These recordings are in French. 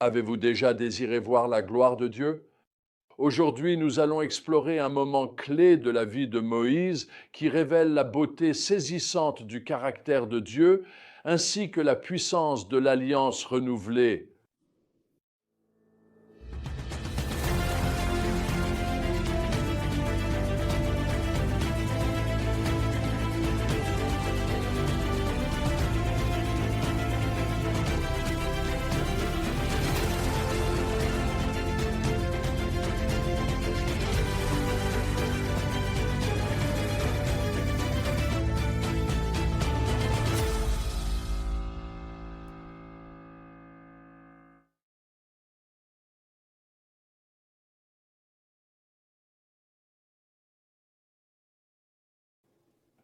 Avez-vous déjà désiré voir la gloire de Dieu? Aujourd'hui, nous allons explorer un moment clé de la vie de Moïse qui révèle la beauté saisissante du caractère de Dieu ainsi que la puissance de l'alliance renouvelée.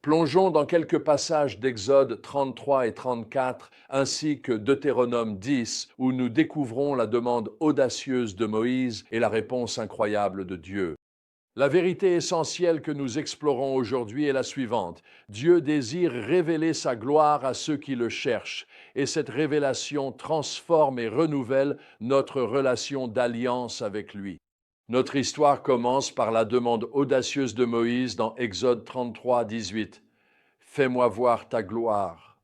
Plongeons dans quelques passages d'Exode 33 et 34 ainsi que Deutéronome 10 où nous découvrons la demande audacieuse de Moïse et la réponse incroyable de Dieu. La vérité essentielle que nous explorons aujourd'hui est la suivante. Dieu désire révéler sa gloire à ceux qui le cherchent, et cette révélation transforme et renouvelle notre relation d'alliance avec lui. Notre histoire commence par la demande audacieuse de Moïse dans Exode 33, 18. Fais-moi voir ta gloire.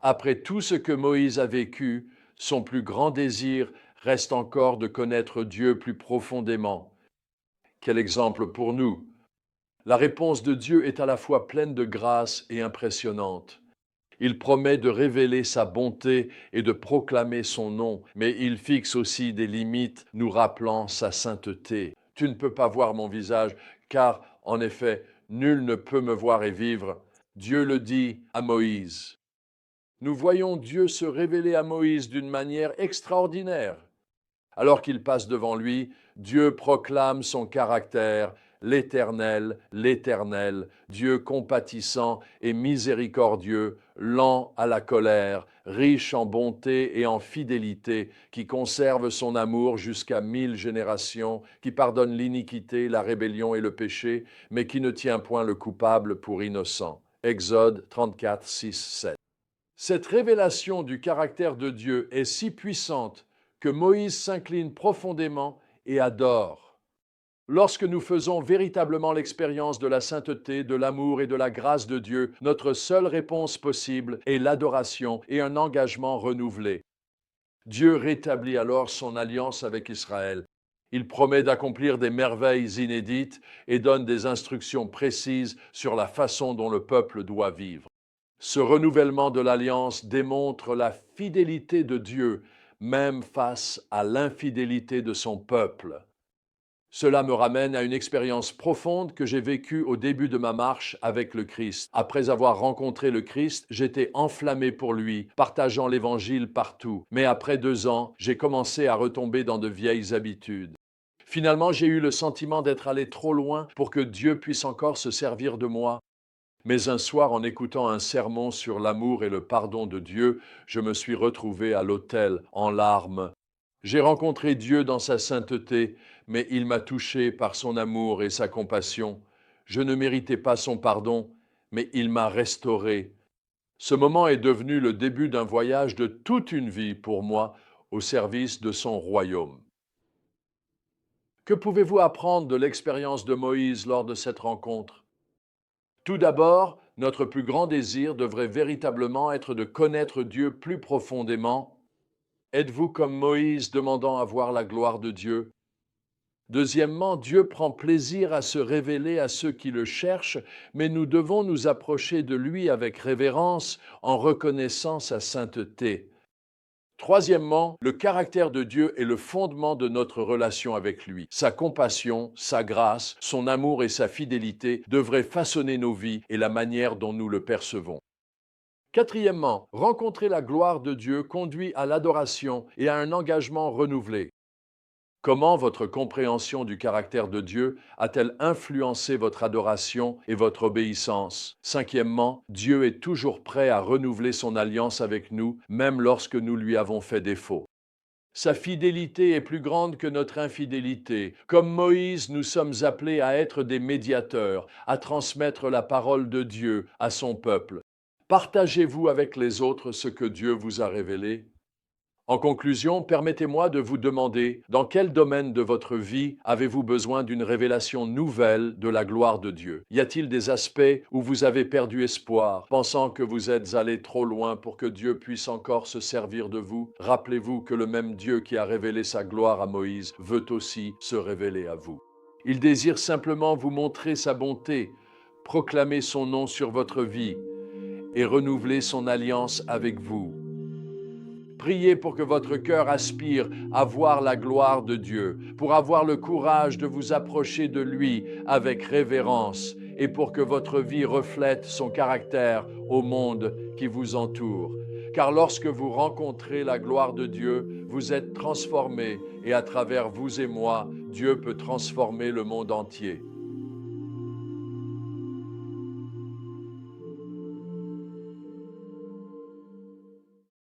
Après tout ce que Moïse a vécu, son plus grand désir reste encore de connaître Dieu plus profondément. Quel exemple pour nous! La réponse de Dieu est à la fois pleine de grâce et impressionnante. Il promet de révéler sa bonté et de proclamer son nom, mais il fixe aussi des limites, nous rappelant sa sainteté. Tu ne peux pas voir mon visage, car, en effet, nul ne peut me voir et vivre. Dieu le dit à Moïse. Nous voyons Dieu se révéler à Moïse d'une manière extraordinaire. Alors qu'il passe devant lui, Dieu proclame son caractère, l'Éternel, l'Éternel, Dieu compatissant et miséricordieux, lent à la colère, riche en bonté et en fidélité, qui conserve son amour jusqu'à 1000 générations, qui pardonne l'iniquité, la rébellion et le péché, mais qui ne tient point le coupable pour innocent. Exode 34, 6, 7. Cette révélation du caractère de Dieu est si puissante que Moïse s'incline profondément et adore. Lorsque nous faisons véritablement l'expérience de la sainteté, de l'amour et de la grâce de Dieu, notre seule réponse possible est l'adoration et un engagement renouvelé. Dieu rétablit alors son alliance avec Israël. Il promet d'accomplir des merveilles inédites et donne des instructions précises sur la façon dont le peuple doit vivre. Ce renouvellement de l'alliance démontre la fidélité de Dieu, même face à l'infidélité de son peuple. Cela me ramène à une expérience profonde que j'ai vécue au début de ma marche avec le Christ. Après avoir rencontré le Christ, j'étais enflammé pour lui, partageant l'Évangile partout. Mais après 2 ans, j'ai commencé à retomber dans de vieilles habitudes. Finalement, j'ai eu le sentiment d'être allé trop loin pour que Dieu puisse encore se servir de moi. Mais un soir, en écoutant un sermon sur l'amour et le pardon de Dieu, je me suis retrouvé à l'autel, en larmes. J'ai rencontré Dieu dans sa sainteté, mais il m'a touché par son amour et sa compassion. Je ne méritais pas son pardon, mais il m'a restauré. Ce moment est devenu le début d'un voyage de toute une vie pour moi au service de son royaume. Que pouvez-vous apprendre de l'expérience de Moïse lors de cette rencontre? Tout d'abord, notre plus grand désir devrait véritablement être de connaître Dieu plus profondément. Êtes-vous comme Moïse demandant à voir la gloire de Dieu? Deuxièmement, Dieu prend plaisir à se révéler à ceux qui le cherchent, mais nous devons nous approcher de lui avec révérence en reconnaissant sa sainteté. Troisièmement, le caractère de Dieu est le fondement de notre relation avec lui. Sa compassion, sa grâce, son amour et sa fidélité devraient façonner nos vies et la manière dont nous le percevons. Quatrièmement, rencontrer la gloire de Dieu conduit à l'adoration et à un engagement renouvelé. Comment votre compréhension du caractère de Dieu a-t-elle influencé votre adoration et votre obéissance? Cinquièmement, Dieu est toujours prêt à renouveler son alliance avec nous, même lorsque nous lui avons fait défaut. Sa fidélité est plus grande que notre infidélité. Comme Moïse, nous sommes appelés à être des médiateurs, à transmettre la parole de Dieu à son peuple. Partagez-vous avec les autres ce que Dieu vous a révélé? En conclusion, permettez-moi de vous demander, dans quel domaine de votre vie avez-vous besoin d'une révélation nouvelle de la gloire de Dieu? Y a-t-il des aspects où vous avez perdu espoir, pensant que vous êtes allé trop loin pour que Dieu puisse encore se servir de vous? Rappelez-vous que le même Dieu qui a révélé sa gloire à Moïse veut aussi se révéler à vous. Il désire simplement vous montrer sa bonté, proclamer son nom sur votre vie et renouveler son alliance avec vous. Priez pour que votre cœur aspire à voir la gloire de Dieu, pour avoir le courage de vous approcher de lui avec révérence et pour que votre vie reflète son caractère au monde qui vous entoure. Car lorsque vous rencontrez la gloire de Dieu, vous êtes transformés et à travers vous et moi, Dieu peut transformer le monde entier.